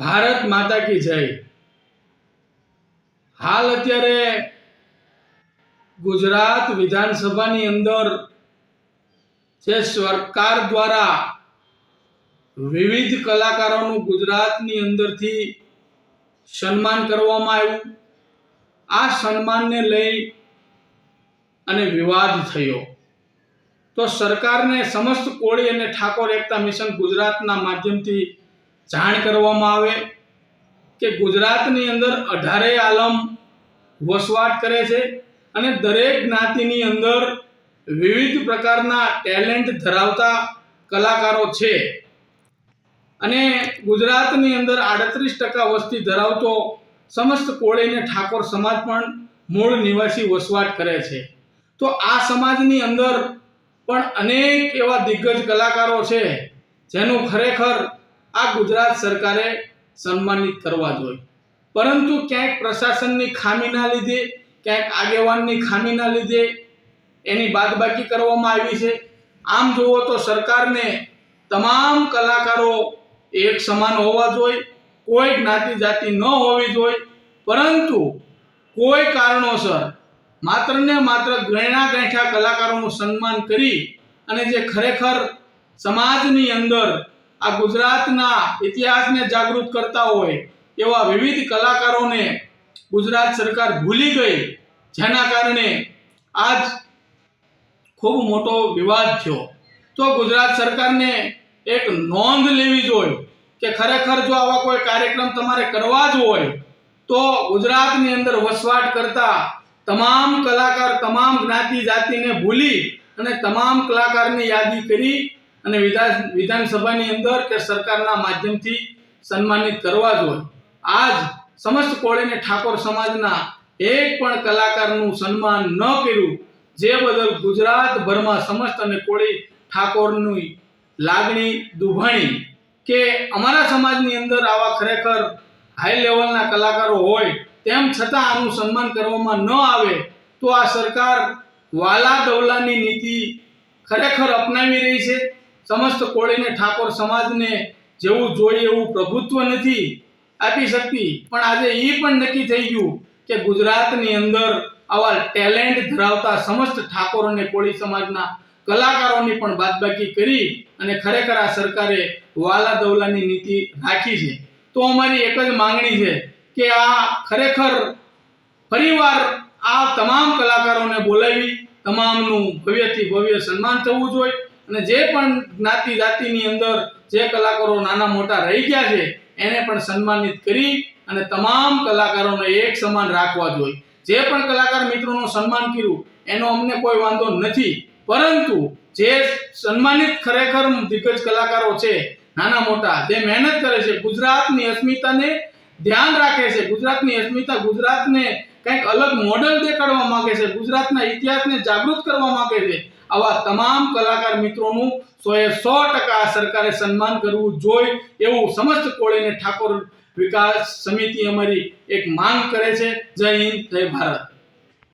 ભારત માતા કી જય। હાલ અત્યારે ગુજરાત વિધાનસભાની અંદર જે સરકાર દ્વારા વિવિધ કલાકારોનું ગુજરાતની અંદરથી સન્માન કરવામાં આવ્યું। આ સન્માનને લઈ અને વિવાદ થયો તો સરકારને સમસ્ત કોળી અને ઠાકોર એકતા મિશન ગુજરાતના માધ્યમથી જાણ કરવામાં આવે કે ગુજરાતની અંદર 18 આલમ વસવાટ કરે છે અને દરેક જ્ઞાતિની અંદર વિવિધ પ્રકારના ટેલેન્ટ ધરાવતા કલાકારો છે અને ગુજરાતની અંદર 38% વસ્તી ધરાવતો સમસ્ત કોળી અને ઠાકોર સમાજ પણ મૂળ નિવાસી વસવાટ કરે છે। તો આ સમાજની અંદર પણ અનેક એવા દિગ્ગજ કલાકારો છે જેનું ખરેખર આ ગુજરાત સરકારે સન્માનિત કરવા જોઈએ, પરંતુ ક્યાંક પ્રશાસનની ખામીના લીધે, ક્યાંક આગેવાનની ખામીના લીધે એની બાદબાકી કરવામાં આવી છે। આમ જુઓ તો સરકારને તમામ કલાકારો એક સમાન હોવા જોઈએ, કોઈ જ્ઞાતિ જાતિ ન હોવી જોઈએ, પરંતુ કોઈ કારણોસર માત્ર ને માત્ર ગણ્યા ગાંઠ્યા કલાકારોનું સન્માન કરી અને જે ખરેખર સમાજની અંદર આ ગુજરાતના ઇતિહાસને જાગૃત કરતા હોય એવા વિવિધ કલાકારોને ગુજરાત સરકાર ભૂલી ગઈ, જેના કારણે આજ ખૂબ મોટો વિવાદ થયો। તો ગુજરાત સરકારને એક નોંધ લેવી જોઈએ કે ખરેખર જો આવા કોઈ કાર્યક્રમ તમારે કરવા જ હોય તો ગુજરાતની અંદર વસવાટ કરતા તમામ કલાકાર, તમામ જ્ઞાતિ જાતિને ભૂલી અને તમામ કલાકારની યાદી કરી અને વિધાનસભાની અંદર કે સરકારના માધ્યમથી સન્માનિત કરવા જોઈએ। આજ સમસ્ત કોળી અને ઠાકોર સમાજના એક પણ કલાકારનું સન્માન ન કર્યું, જે બદલ ગુજરાતભરમાં સમસ્ત અને કોળી ઠાકોરની લાગણી દુભાણી કે અમારા સમાજની અંદર આવા ખરેખર હાઈ લેવલના કલાકારો હોય તેમ છતાં આનું સન્માન કરવામાં ન આવે તો આ સરકાર વાલા દવલાની નીતિ ખરેખર અપનાવી રહી છે। સમસ્ત કોળી અને ઠાકોર સમાજને જેવું જોઈએ એવું પ્રભુત્વ નથી આપી શકતી, પણ આજે એ પણ નક્કી થઈ ગયું કે ગુજરાતની અંદર આવા ટેલેન્ટ ધરાવતા સમસ્ત ઠાકોર અને કોળી સમાજના કલાકારોની પણ બાદબાકી કરી અને ખરેખર આ સરકારે વાલા દવલાની નીતિ રાખી છે। તો અમારી એક જ માંગણી છે કે આ ખરેખર ફરીવાર આ તમામ કલાકારોને બોલાવી તમામનું ભવ્યથી ભવ્ય સન્માન થવું જોઈએ અને જે પણ જ્ઞાતિ જાતિની અંદર જે કલાકારો નાના મોટા રહી ગયા છે એને પણ સન્માનિત કરી અને તમામ કલાકારોને એક સમાન રાખવા જોઈએ। જે પણ કલાકાર મિત્રોનું સન્માન કર્યું એનો અમને કોઈ વાંધો નથી, પરંતુ જે સન્માનિત ખરેખર દિગ્ગજ કલાકારો છે નાના મોટા, જે મહેનત કરે છે, ગુજરાતની અસ્મિતાને ધ્યાન રાખે છે, ગુજરાતની અસ્મિતા, ગુજરાતને કંઈક અલગ મોડેલ દેખાડવા માંગે છે, ગુજરાતના ઇતિહાસને જાગૃત કરવા માંગે છે, આવા તમામ કલાકાર મિત્રોનું 100% સરકારે સન્માન કરવું જોઈએ એવું સમસ્ત કોળી અને ઠાકોર વિકાસ સમિતિ અમારી એક માંગ કરે છે। જય હિન્દ, જય ભારત।